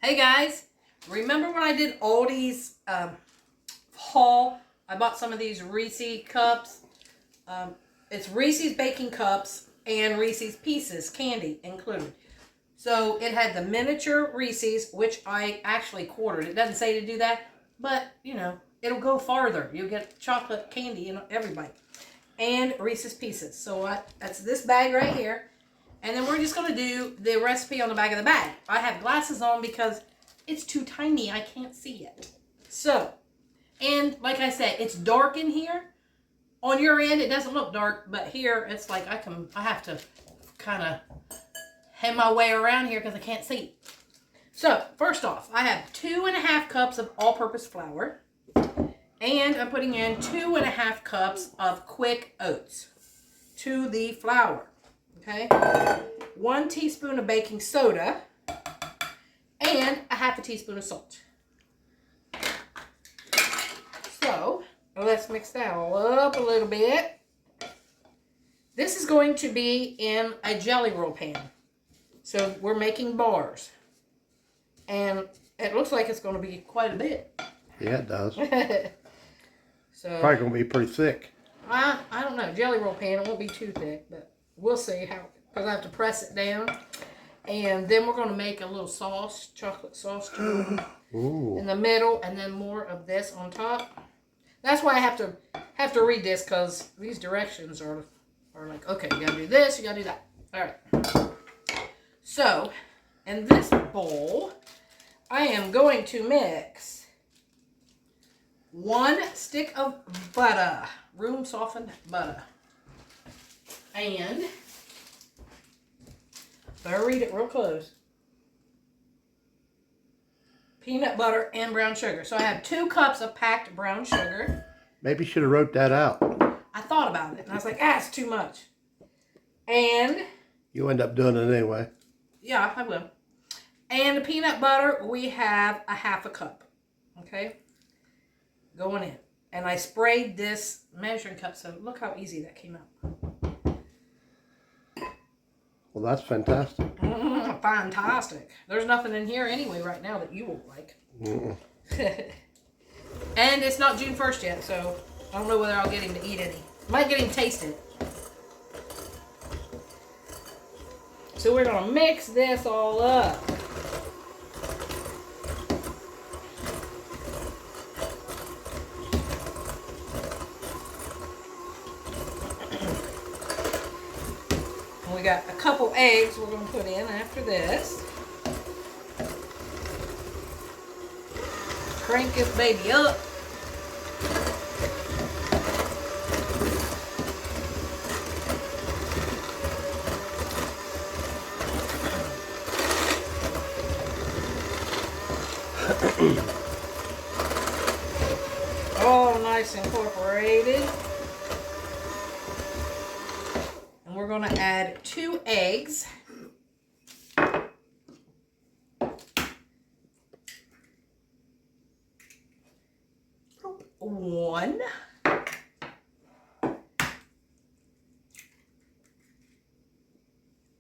Hey guys, remember when I did Aldi's haul? I bought some of these Reese's cups. It's Reese's baking cups and Reese's Pieces candy included. So it had the miniature Reese's, which I actually quartered. It doesn't say to do that, but you know, it'll go farther. You'll get chocolate candy in every bite. And Reese's Pieces. So that's this bag right here. And then we're just going to do the recipe on the back of the bag. I have glasses on because it's too tiny. I can't see it. So, and like I said, it's dark in here. On your end, it doesn't look dark, but here it's like I have to kind of hem my way around here because I can't see. So, first off, I have 2.5 cups of all-purpose flour. And I'm putting in 2.5 cups of quick oats to the flour. Okay, 1 teaspoon of baking soda and a 1/2 teaspoon of salt. So let's mix that all up a little bit. This is going to be in a Jellyroll pan. So we're making bars. And it looks like it's going to be quite a bit. Yeah, it does. So probably going to be pretty thick. I don't know. Jellyroll pan, it won't be too thick, but we'll see how, because I have to press it down. And then we're going to make a little sauce, chocolate sauce in the middle, and then more of this on top. That's why I have to read this, because these directions are like, okay, you got to do this, you got to do that. All right. So, in this bowl, I am going to mix 1 stick of butter, room softened butter. And better read it real close. Peanut butter and brown sugar. So I have 2 cups of packed brown sugar. Maybe you should have wrote that out. I thought about it and I was like, it's too much. And you end up doing it anyway. Yeah, I will. And the peanut butter, we have a 1/2 cup. Okay? Going in. And I sprayed this measuring cup, so look how easy that came out. Well, that's fantastic. Fantastic. There's nothing in here anyway right now that you won't like. And it's not June 1st yet, so I don't know whether I'll get him to eat any. Might get him to taste it. So we're going to mix this all up. We got a couple eggs we're going to put in after this. Crank this baby up. All nice incorporated. And we're going to add 2 eggs. One.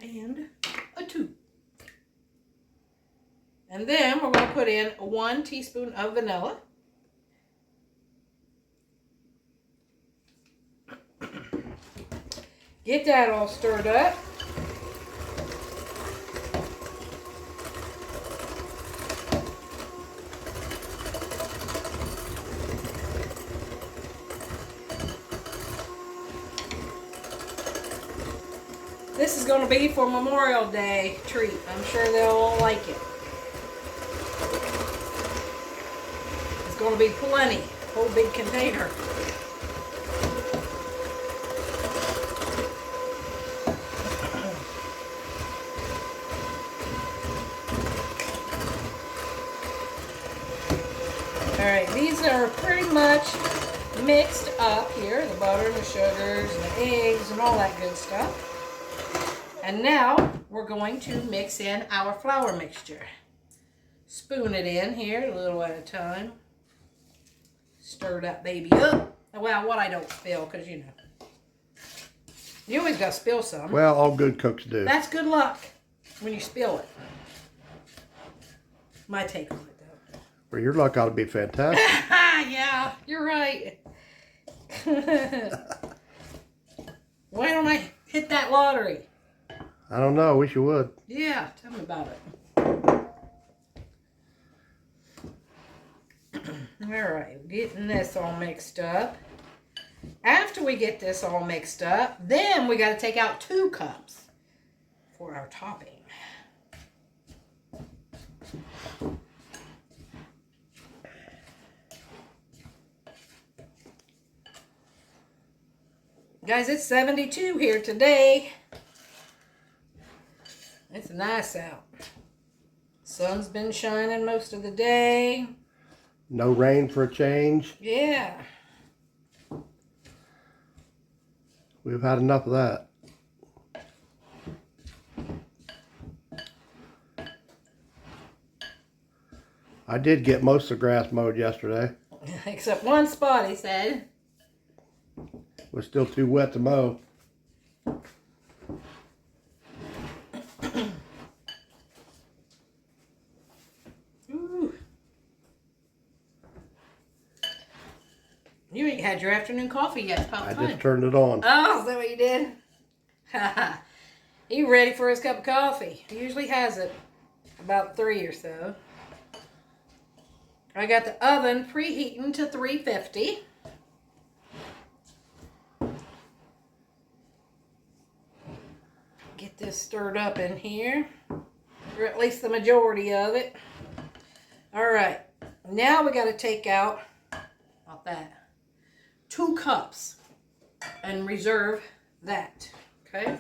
And a 2. And then we're going to put in 1 teaspoon of vanilla. Get that all stirred up. This is going to be for Memorial Day treat. I'm sure they'll all like it. It's going to be plenty. Whole big container. Alright, these are pretty much mixed up here. The butter and the sugars and the eggs and all that good stuff. And now we're going to mix in our flour mixture. Spoon it in here a little at a time. Stir that baby up. Well, what I don't spill, because you know. You always got to spill some. Well, all good cooks do. That's good luck when you spill it. my take on it, though. Well, your luck ought to be fantastic. Yeah, you're right. Why don't I hit that lottery? I don't know. I wish you would. Yeah, tell me about it. All right, getting this all mixed up. After we get this all mixed up, then we got to take out 2 cups for our topping. Guys, it's 72 here today. It's nice out. Sun's been shining most of the day. No rain for a change. Yeah. We've had enough of that. I did get most of the grass mowed yesterday. Except one spot, he said. It was still too wet to mow. Ooh. You ain't had your afternoon coffee yet, Papa. I just turned it on. Oh, is that what you did? He ready for his cup of coffee. He usually has it about 3 or so. I got the oven preheating to 350. Get this stirred up in here, or at least the majority of it. All right, now we got to take out, not that, 2 cups and reserve that, okay?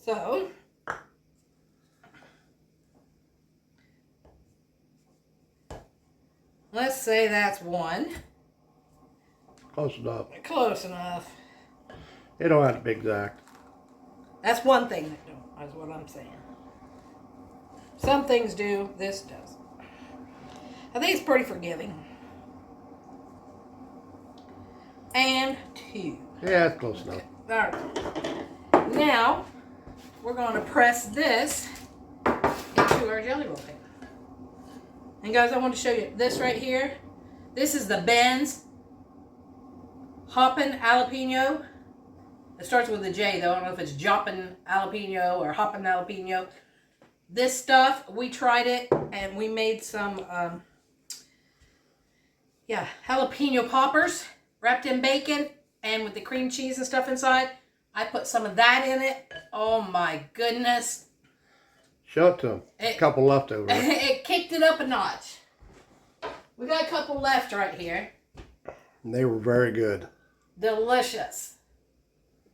So, let's say that's 1. Close enough. Close enough. It don't have to be exact. That's one thing that don't, is what I'm saying. Some things do, this doesn't. I think it's pretty forgiving. And 2. Yeah, it's close enough. All right. Now, we're going to press this into our jelly roll pan. And guys, I want to show you this right here. This is the Ben's Hoppin' Jalapeno. It starts with a J, though. I don't know if it's Joppin' Jalapeno or Hoppin' Jalapeno. This stuff, we tried it, and we made some, jalapeno poppers wrapped in bacon and with the cream cheese and stuff inside. I put some of that in it. Oh, my goodness. Show it to them. A couple left over. It kicked it up a notch. We got a couple left right here. And they were very good. Delicious.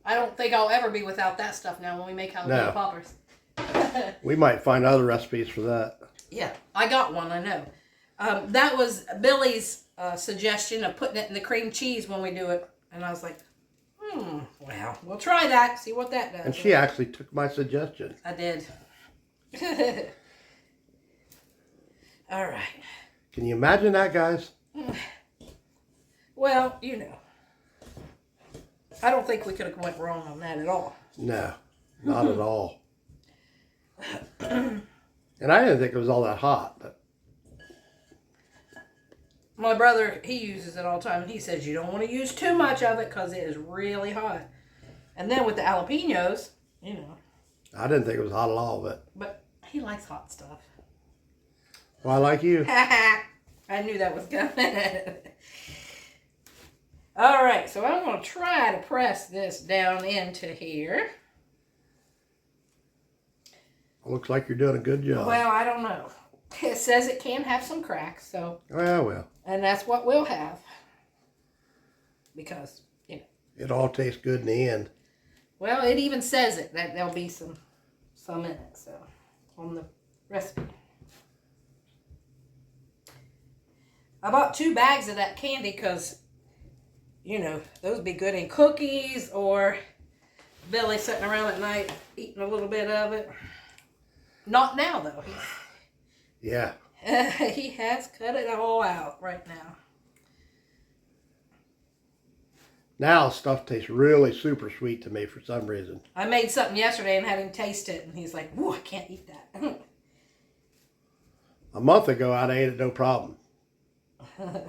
I don't think I'll ever be without that stuff now when we make jalapeno poppers. We might find other recipes for that. Yeah, I got one, I know. That was Billy's suggestion of putting it in the cream cheese when we do it. And I was like, well, we'll try that, see what that does. And she actually took my suggestion. I did. All right. Can you imagine that, guys? Well, you know. I don't think we could have went wrong on that at all. No, not at all. And I didn't think it was all that hot. But my brother, he uses it all the time. And he says you don't want to use too much of it because it is really hot. And then with the jalapenos, you know. I didn't think it was hot at all. But he likes hot stuff. Well, I like you. I knew that was coming. All right, so I'm going to try to press this down into here. Looks like you're doing a good job. Well, I don't know. It says it can have some cracks, so. Well. And that's what we'll have. Because, you know. It all tastes good in the end. Well, it even says it, that there'll be some in it, so, on the recipe. I bought 2 bags of that candy because, you know, those would be good in cookies or Billy sitting around at night eating a little bit of it. Not now, though. Yeah. He has cut it all out right now. Now stuff tastes really super sweet to me for some reason. I made something yesterday and had him taste it, and he's like, "Ooh, I can't eat that." A month ago, I'd ate it no problem. And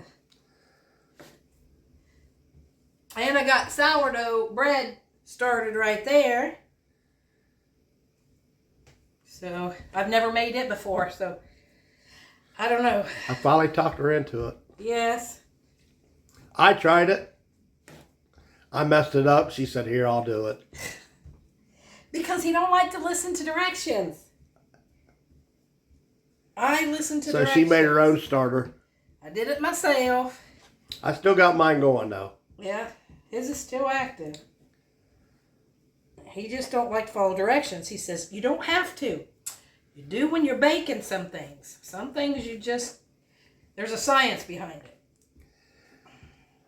I got sourdough bread started right there. So, I've never made it before, so I don't know. I finally talked her into it. Yes. I tried it. I messed it up. She said, here, I'll do it. Because he don't like to listen to directions. I listen to directions. So she made her own starter. I did it myself. I still got mine going, though. Yeah, his is still active. He just don't like to follow directions. He says, you don't have to. You do when you're baking some things. Some things you just, there's a science behind it.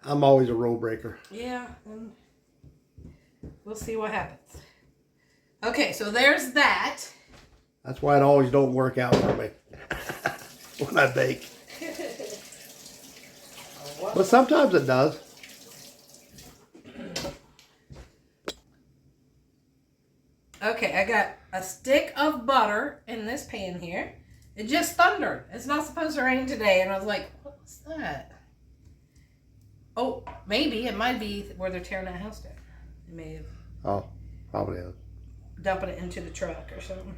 I'm always a rule breaker. Yeah, and we'll see what happens. Okay, so there's that. That's why it always don't work out for me when I bake. But sometimes it does. Okay, I got a stick of butter in this pan here. It just thundered. It's not supposed to rain today. And I was like, what's that? Oh, maybe. It might be where they're tearing that house down. They may have. Oh, probably is. Dumping it into the truck or something.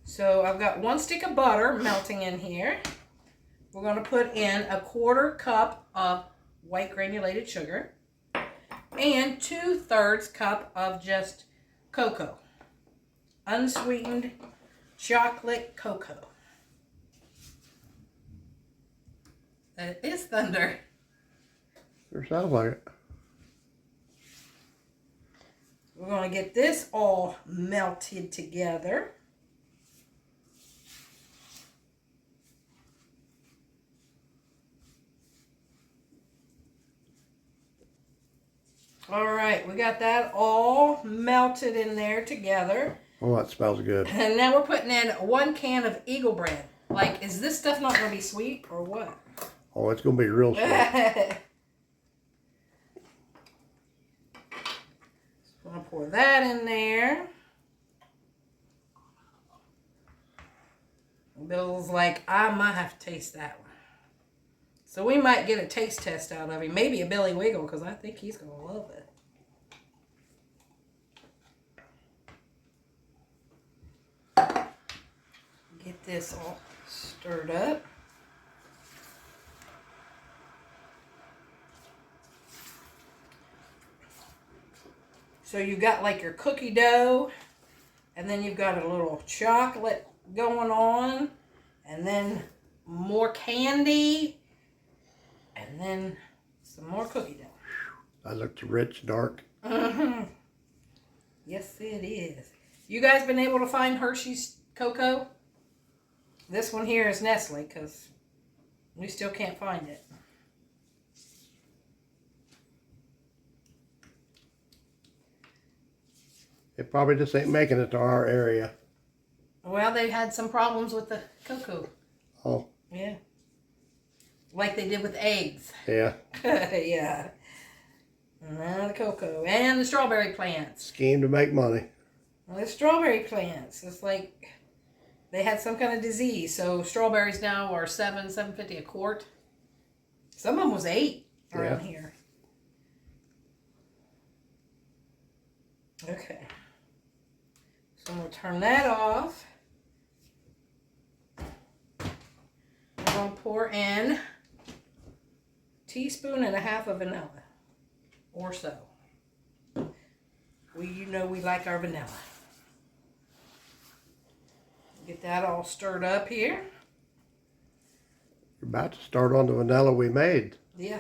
So I've got 1 stick of butter melting in here. We're going to put in a 1/4 cup of white granulated sugar and 2/3 cup of just cocoa. Unsweetened chocolate cocoa. That is thunder. Sure sounds like it. We're going to get this all melted together. All right, we got that all melted in there together. Oh, that smells good. And now we're putting in 1 can of Eagle bread. Like, is this stuff not going to be sweet or what? Oh, it's going to be real sweet. So I'm going to pour that in there. Bill's like, I might have to taste that one. So we might get a taste test out of him. Maybe a Billy Wiggle, because I think he's going to love it. Get this all stirred up. So you've got like your cookie dough, and then you've got a little chocolate going on, and then more candy, and then some more cookie dough. That looks rich, dark. Mm-hmm. Yes, it is. You guys been able to find Hershey's cocoa? This one here is Nestle, because we still can't find it. It probably just ain't making it to our area. Well, they had some problems with the cocoa. Oh. Yeah. Like they did with eggs. Yeah. Yeah. Now the cocoa. And the strawberry plants. Scheme to make money. Well, the strawberry plants. It's like they had some kind of disease. So strawberries now are $7.50 a quart. Some of them was $8 around here. Okay. So I'm going to turn that off. I'm going to pour in a teaspoon and a half of vanilla. Or so. You know we like our vanilla. Get that all stirred up here. You're about to start on the vanilla we made. Yeah.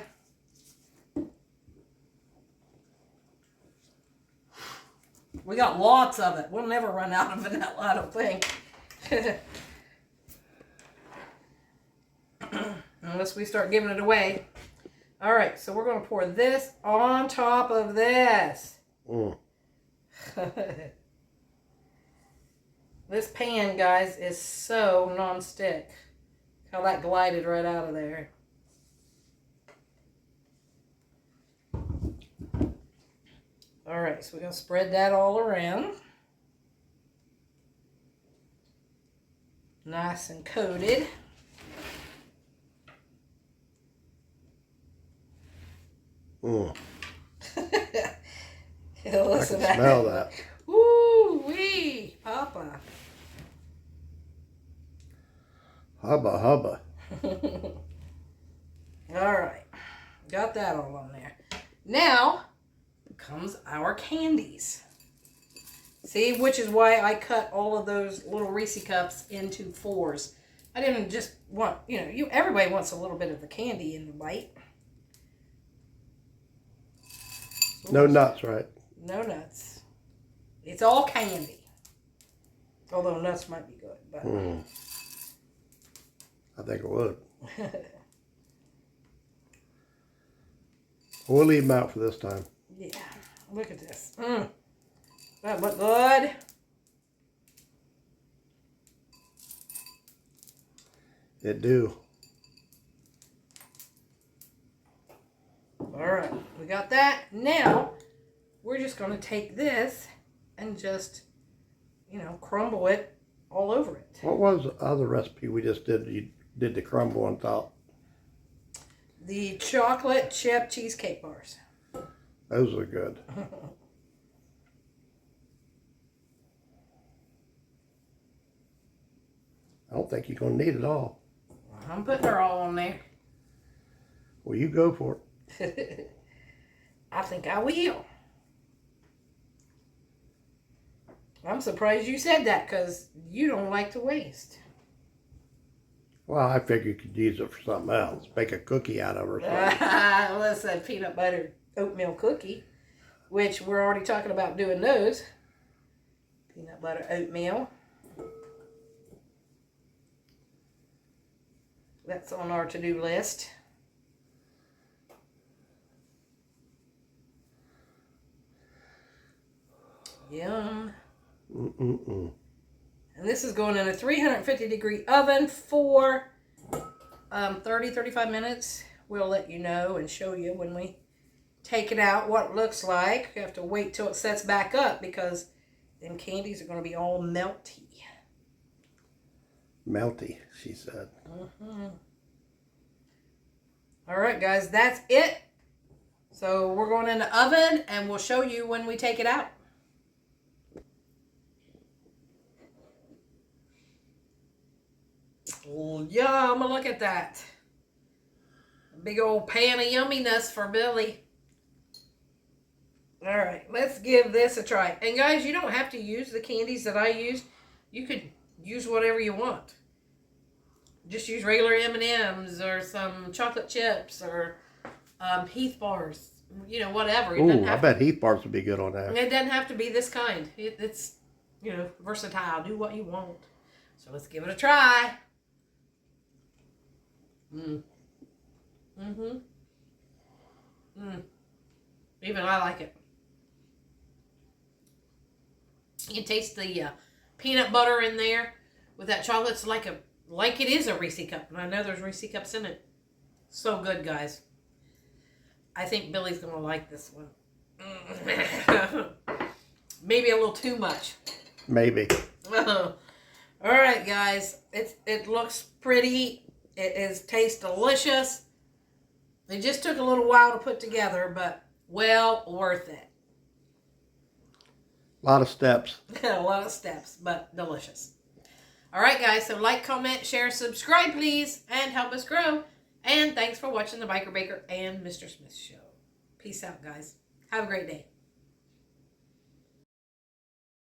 We got lots of it. We'll never run out of vanilla, I don't think. Unless we start giving it away. All right, so we're going to pour this on top of this. This pan, guys, is so non-stick. How that glided right out of there. All right, so we're going to spread that all around. Nice and coated. Mm. I Listen can smell that. Woo wee, Papa. Hubba hubba. All right, got that all on there. Now comes our candies. See, which is why I cut all of those little Reese cups into 4s. I didn't just want, everybody wants a little bit of the candy in the bite. So No nuts, right? No nuts. It's all candy. Although nuts might be good, but I think it would. We'll leave them out for this time. Yeah, look at this. That look good. It do. All right, we got that. Now, we're just going to take this and just, crumble it all over it. What was the other recipe we just did? You did the crumble on top. The chocolate chip cheesecake bars. Those are good. I don't think you're going to need it all. I'm putting her all on there. Well, you go for it. I think I will. I'm surprised you said that because you don't like to waste. Well, I figured you could use it for something else. Make a cookie out of it or something. Listen, peanut butter oatmeal cookie, which we're already talking about doing those. Peanut butter oatmeal. That's on our to-do list. Yum. Mm-mm-mm. And this is going in a 350-degree oven for 30-35 minutes. We'll let you know and show you when we take it out what it looks like. You have to wait till it sets back up because then candies are going to be all melty. Melty, she said. All right, guys, that's it. So we're going in the oven and we'll show you when we take it out. Oh, yum, look at that. A big old pan of yumminess for Billy. All right, let's give this a try. And guys, you don't have to use the candies that I used. You could use whatever you want. Just use regular M&Ms or some chocolate chips or Heath bars. Whatever. Ooh, I bet Heath bars would be good on that. It doesn't have to be this kind. It's, versatile. Do what you want. So let's give it a try. Even I like it. You can taste the peanut butter in there with that chocolate. It's like it is a Reese cup. And I know there's Reese cups in it. So good, guys. I think Billy's going to like this one. Maybe a little too much. Maybe. All right, guys. It looks pretty. It tastes delicious. It just took a little while to put together, but well worth it. A lot of steps. A lot of steps, but delicious. All right, guys. So like, comment, share, subscribe, please, and help us grow. And thanks for watching the Biker Baker and Mr. Smith Show. Peace out, guys. Have a great day.